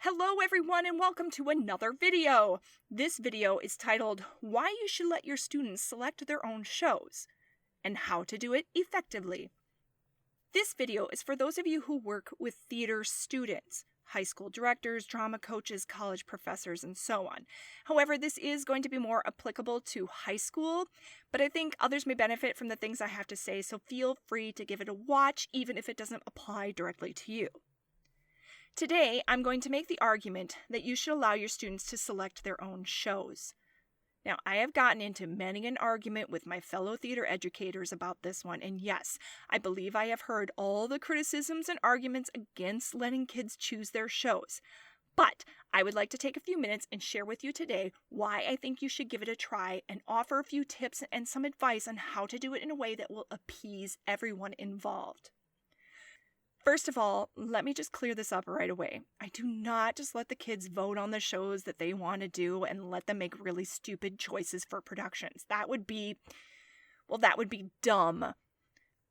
Hello everyone and welcome to another video. This video is titled, Why You Should Let Your Students Select Their Own Shows, and How to Do It Effectively. This video is for those of you who work with theater students, high school directors, drama coaches, college professors, and so on. However, this is going to be more applicable to high school, but I think others may benefit from the things I have to say, so feel free to give it a watch even if it doesn't apply directly to you. Today, I'm going to make the argument that you should allow your students to select their own shows. Now, I have gotten into many an argument with my fellow theater educators about this one, and yes, I believe I have heard all the criticisms and arguments against letting kids choose their shows. But I would like to take a few minutes and share with you today why I think you should give it a try and offer a few tips and some advice on how to do it in a way that will appease everyone involved. First of all, let me just clear this up right away. I do not just let the kids vote on the shows that they want to do and let them make really stupid choices for productions. That would be dumb.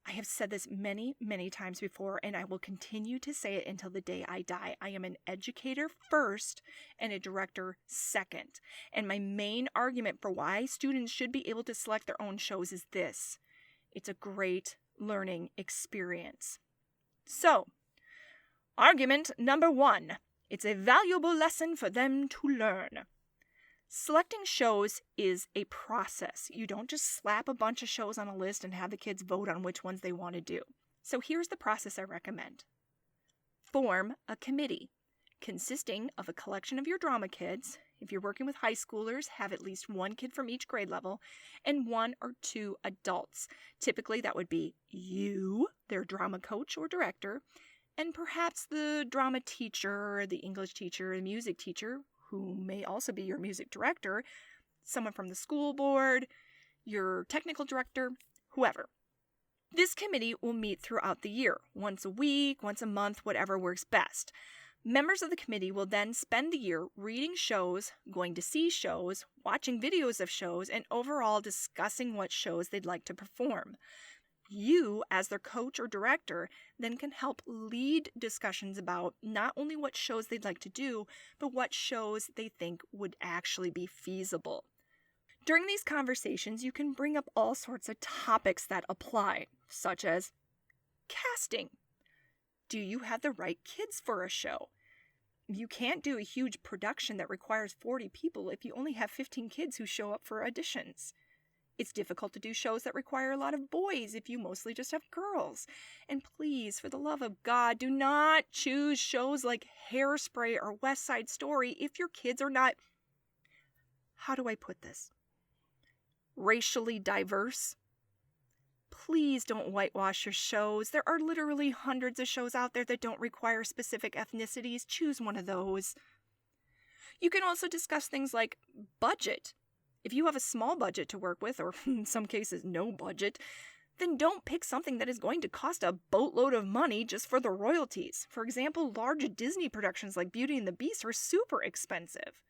I have said this many, many times before, and I will continue to say it until the day I die. I am an educator first and a director second. And my main argument for why students should be able to select their own shows is this. It's a great learning experience. So, argument number 1. It's a valuable lesson for them to learn. Selecting shows is a process. You don't just slap a bunch of shows on a list and have the kids vote on which ones they want to do. So here's the process I recommend. Form a committee consisting of a collection of your drama kids. If you're working with high schoolers, have at least one kid from each grade level and 1 or 2 adults. Typically, that would be you, their drama coach or director, and perhaps the drama teacher, the English teacher, the music teacher, who may also be your music director, someone from the school board, your technical director, whoever. This committee will meet throughout the year, once a week, once a month, whatever works best. Members of the committee will then spend the year reading shows, going to see shows, watching videos of shows, and overall discussing what shows they'd like to perform. You, as their coach or director, then can help lead discussions about not only what shows they'd like to do, but what shows they think would actually be feasible. During these conversations, you can bring up all sorts of topics that apply, such as casting. Do you have the right kids for a show? You can't do a huge production that requires 40 people if you only have 15 kids who show up for auditions. It's difficult to do shows that require a lot of boys if you mostly just have girls. And please, for the love of God, do not choose shows like Hairspray or West Side Story if your kids are not, how do I put this, racially diverse. Please don't whitewash your shows. There are literally hundreds of shows out there that don't require specific ethnicities. Choose one of those. You can also discuss things like budget. If you have a small budget to work with, or in some cases no budget, then don't pick something that is going to cost a boatload of money just for the royalties. For example, large Disney productions like Beauty and the Beast are super expensive.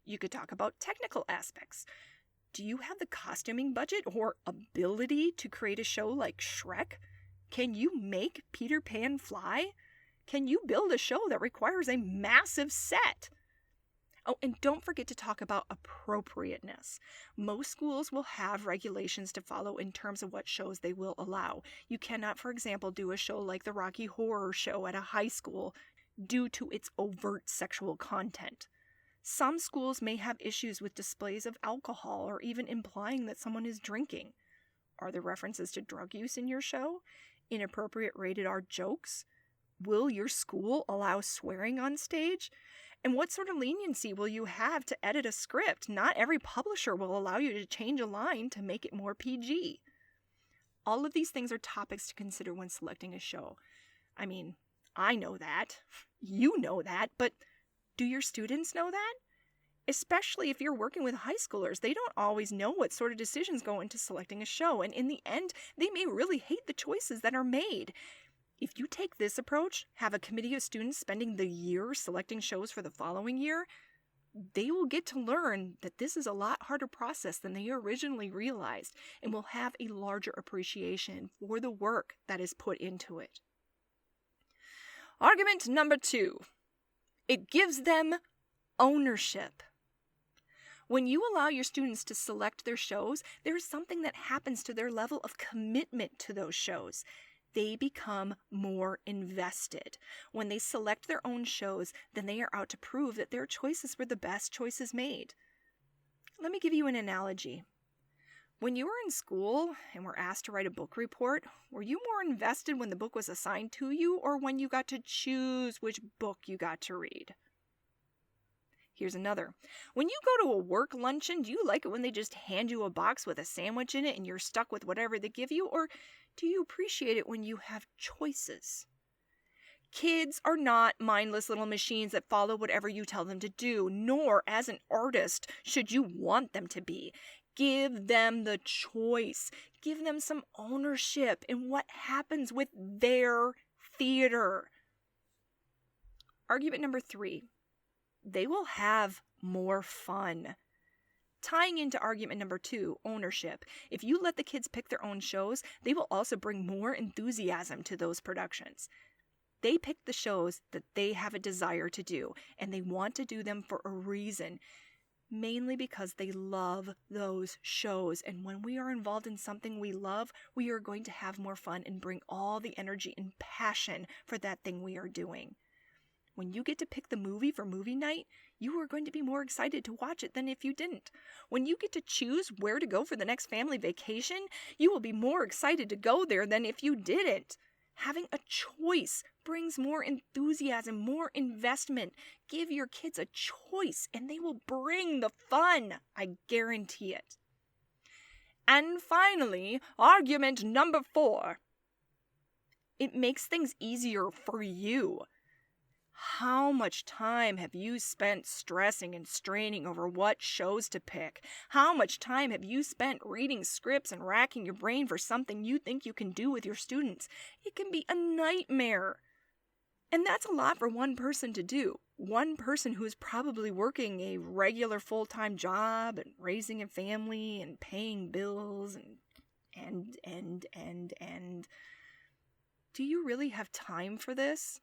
You could talk about technical aspects. Do you have the costuming budget or ability to create a show like Shrek? Can you make Peter Pan fly? Can you build a show that requires a massive set? Oh, and don't forget to talk about appropriateness. Most schools will have regulations to follow in terms of what shows they will allow. You cannot, for example, do a show like the Rocky Horror Show at a high school due to its overt sexual content. Some schools may have issues with displays of alcohol or even implying that someone is drinking. Are there references to drug use in your show? Inappropriate rated R jokes? Will your school allow swearing on stage? And what sort of leniency will you have to edit a script? Not every publisher will allow you to change a line to make it more PG. All of these things are topics to consider when selecting a show. I mean, I know that. You know that, but do your students know that? Especially if you're working with high schoolers, they don't always know what sort of decisions go into selecting a show, and in the end, they may really hate the choices that are made. If you take this approach, have a committee of students spending the year selecting shows for the following year, they will get to learn that this is a lot harder process than they originally realized and will have a larger appreciation for the work that is put into it. Argument number 2. It gives them ownership. When you allow your students to select their shows, there is something that happens to their level of commitment to those shows. They become more invested. When they select their own shows, then they are out to prove that their choices were the best choices made. Let me give you an analogy. When you were in school and were asked to write a book report, were you more invested when the book was assigned to you or when you got to choose which book you got to read? Here's another. When you go to a work luncheon, do you like it when they just hand you a box with a sandwich in it and you're stuck with whatever they give you? Or do you appreciate it when you have choices? Kids are not mindless little machines that follow whatever you tell them to do, nor as an artist should you want them to be. Give them the choice. Give them some ownership in what happens with their theater. Argument number 3. They will have more fun. Tying into argument number 2, ownership. If you let the kids pick their own shows, they will also bring more enthusiasm to those productions. They pick the shows that they have a desire to do, and they want to do them for a reason, mainly because they love those shows. And when we are involved in something we love, we are going to have more fun and bring all the energy and passion for that thing we are doing. When you get to pick the movie for movie night, you are going to be more excited to watch it than if you didn't. When you get to choose where to go for the next family vacation, you will be more excited to go there than if you didn't. Having a choice brings more enthusiasm, more investment. Give your kids a choice and they will bring the fun. I guarantee it. And finally, argument number 4. It makes things easier for you. How much time have you spent stressing and straining over what shows to pick? How much time have you spent reading scripts and racking your brain for something you think you can do with your students? It can be a nightmare. And that's a lot for one person to do. One person who is probably working a regular full-time job and raising a family and paying bills and. Do you really have time for this?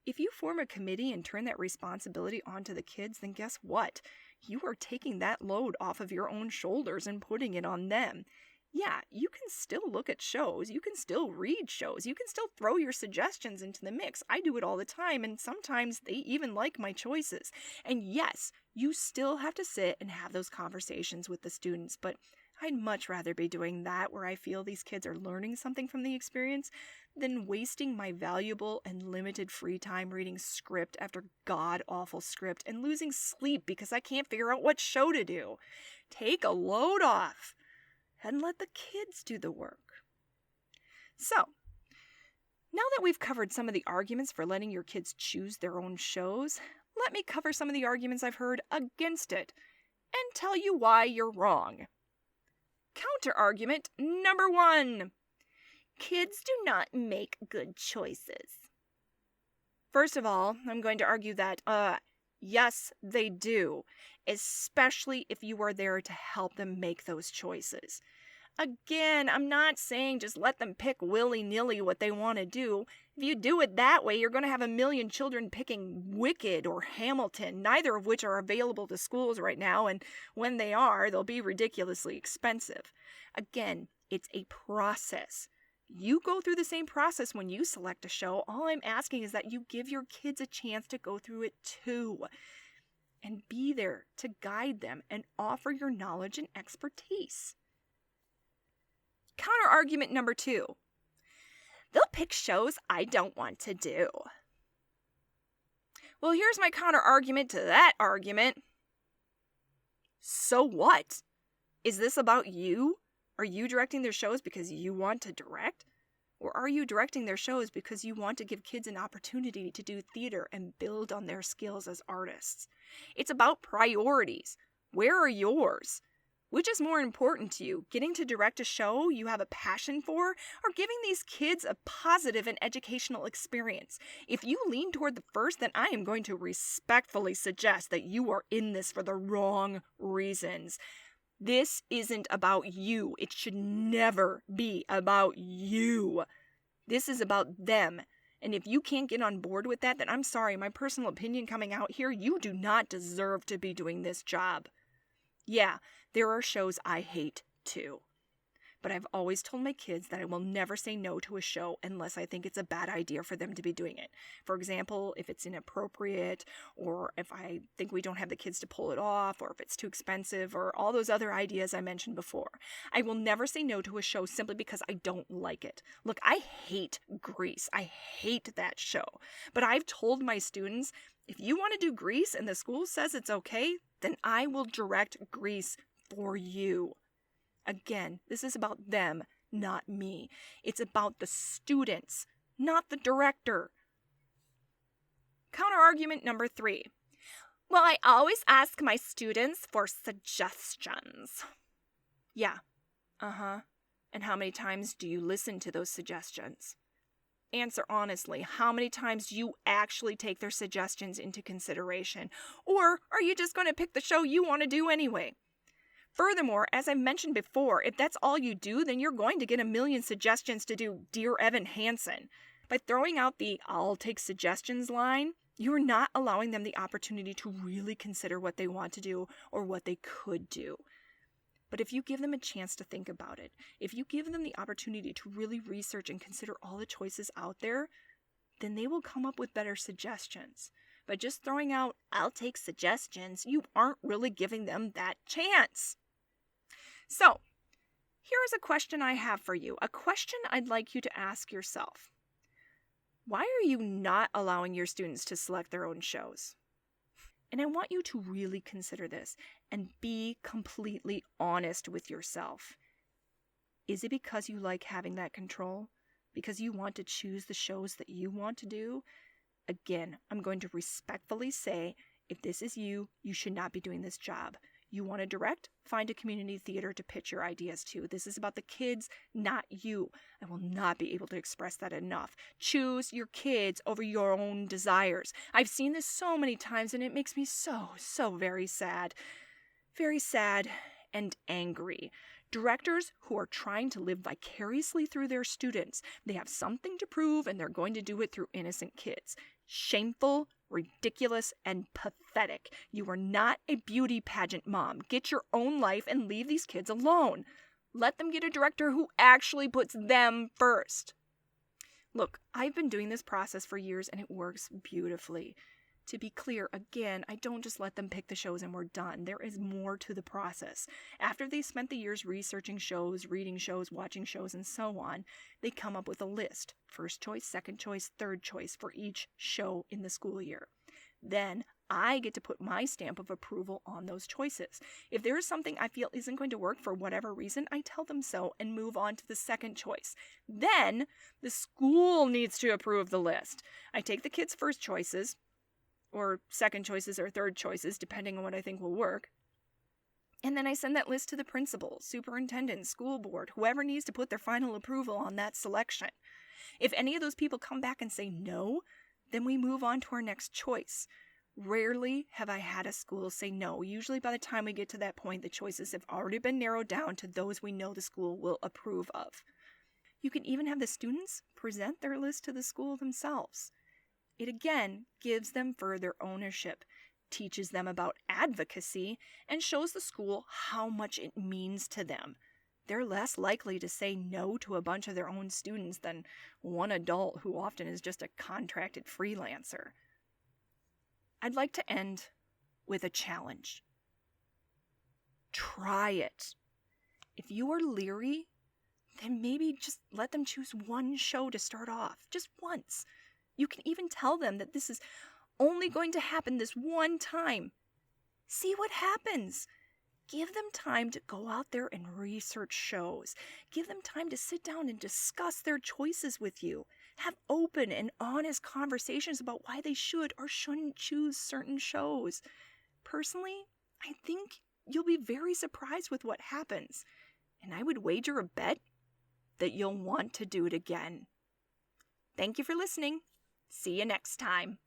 If you form a committee and turn that responsibility onto the kids, then guess what? You are taking that load off of your own shoulders and putting it on them. Yeah, you can still look at shows, you can still read shows, you can still throw your suggestions into the mix. I do it all the time, and sometimes they even like my choices. And yes, you still have to sit and have those conversations with the students, but I'd much rather be doing that where I feel these kids are learning something from the experience than wasting my valuable and limited free time reading script after god-awful script and losing sleep because I can't figure out what show to do. Take a load off and let the kids do the work. So, now that we've covered some of the arguments for letting your kids choose their own shows, let me cover some of the arguments I've heard against it and tell you why you're wrong. Counter-argument number 1. Kids do not make good choices. First of all, I'm going to argue that, yes, they do, especially if you are there to help them make those choices. Again, I'm not saying just let them pick willy-nilly what they want to do. If you do it that way, you're going to have a million children picking Wicked or Hamilton, neither of which are available to schools right now, and when they are, they'll be ridiculously expensive. Again, it's a process. You go through the same process when you select a show. All I'm asking is that you give your kids a chance to go through it too. And be there to guide them and offer your knowledge and expertise. Counter-argument number 2. They'll pick shows I don't want to do. Well, here's my counter-argument to that argument. So what? Is this about you? Are you directing their shows because you want to direct? Or are you directing their shows because you want to give kids an opportunity to do theater and build on their skills as artists? It's about priorities. Where are yours? Which is more important to you, getting to direct a show you have a passion for, or giving these kids a positive and educational experience? If you lean toward the first, then I am going to respectfully suggest that you are in this for the wrong reasons. This isn't about you. It should never be about you. This is about them And if you can't get on board with that, then I'm sorry, my personal opinion coming out here, you do not deserve to be doing this job. Yeah, there are shows I hate too. But I've always told my kids that I will never say no to a show unless I think it's a bad idea for them to be doing it. For example, if it's inappropriate, or if I think we don't have the kids to pull it off, or if it's too expensive, or all those other ideas I mentioned before. I will never say no to a show simply because I don't like it. Look, I hate Grease. I hate that show. But I've told my students, if you want to do Grease and the school says it's okay, then I will direct Grease for you. Again, this is about them, not me. It's about the students, not the director. Counter-argument number 3. Well, I always ask my students for suggestions. Yeah. And how many times do you listen to those suggestions? Answer honestly, how many times do you actually take their suggestions into consideration? Or are you just going to pick the show you want to do anyway? Furthermore, as I mentioned before, if that's all you do, then you're going to get a million suggestions to do Dear Evan Hansen. By throwing out the I'll take suggestions line, you're not allowing them the opportunity to really consider what they want to do or what they could do. But if you give them a chance to think about it, if you give them the opportunity to really research and consider all the choices out there, then they will come up with better suggestions. By just throwing out, I'll take suggestions, you aren't really giving them that chance. So, here's a question I have for you. A question I'd like you to ask yourself. Why are you not allowing your students to select their own shows? And I want you to really consider this and be completely honest with yourself. Is it because you like having that control? Because you want to choose the shows that you want to do? Again, I'm going to respectfully say, if this is you, you should not be doing this job. You want to direct? Find a community theater to pitch your ideas to. This is about the kids, not you. I will not be able to express that enough. Choose your kids over your own desires. I've seen this so many times, and it makes me so very sad. Very sad and angry. Directors who are trying to live vicariously through their students. They have something to prove, and they're going to do it through innocent kids. Shameful, ridiculous, and pathetic. You are not a beauty pageant mom. Get your own life and leave these kids alone. Let them get a director who actually puts them first. Look, I've been doing this process for years, and it works beautifully. To be clear, again, I don't just let them pick the shows and we're done. There is more to the process. After they spent the years researching shows, reading shows, watching shows, and so on, they come up with a list. First choice, second choice, third choice for each show in the school year. Then I get to put my stamp of approval on those choices. If there is something I feel isn't going to work for whatever reason, I tell them so and move on to the second choice. Then the school needs to approve the list. I take the kids' first choices, or second choices or third choices, depending on what I think will work. And then I send that list to the principal, superintendent, school board, whoever needs to put their final approval on that selection. If any of those people come back and say no, then we move on to our next choice. Rarely have I had a school say no. Usually by the time we get to that point, the choices have already been narrowed down to those we know the school will approve of. You can even have the students present their list to the school themselves. It again gives them further ownership, teaches them about advocacy, and shows the school how much it means to them. They're less likely to say no to a bunch of their own students than one adult who often is just a contracted freelancer. I'd like to end with a challenge. Try it. If you are leery, then maybe just let them choose one show to start off, just once. You can even tell them that this is only going to happen this one time. See what happens. Give them time to go out there and research shows. Give them time to sit down and discuss their choices with you. Have open and honest conversations about why they should or shouldn't choose certain shows. Personally, I think you'll be very surprised with what happens. And I would wager a bet that you'll want to do it again. Thank you for listening. See you next time.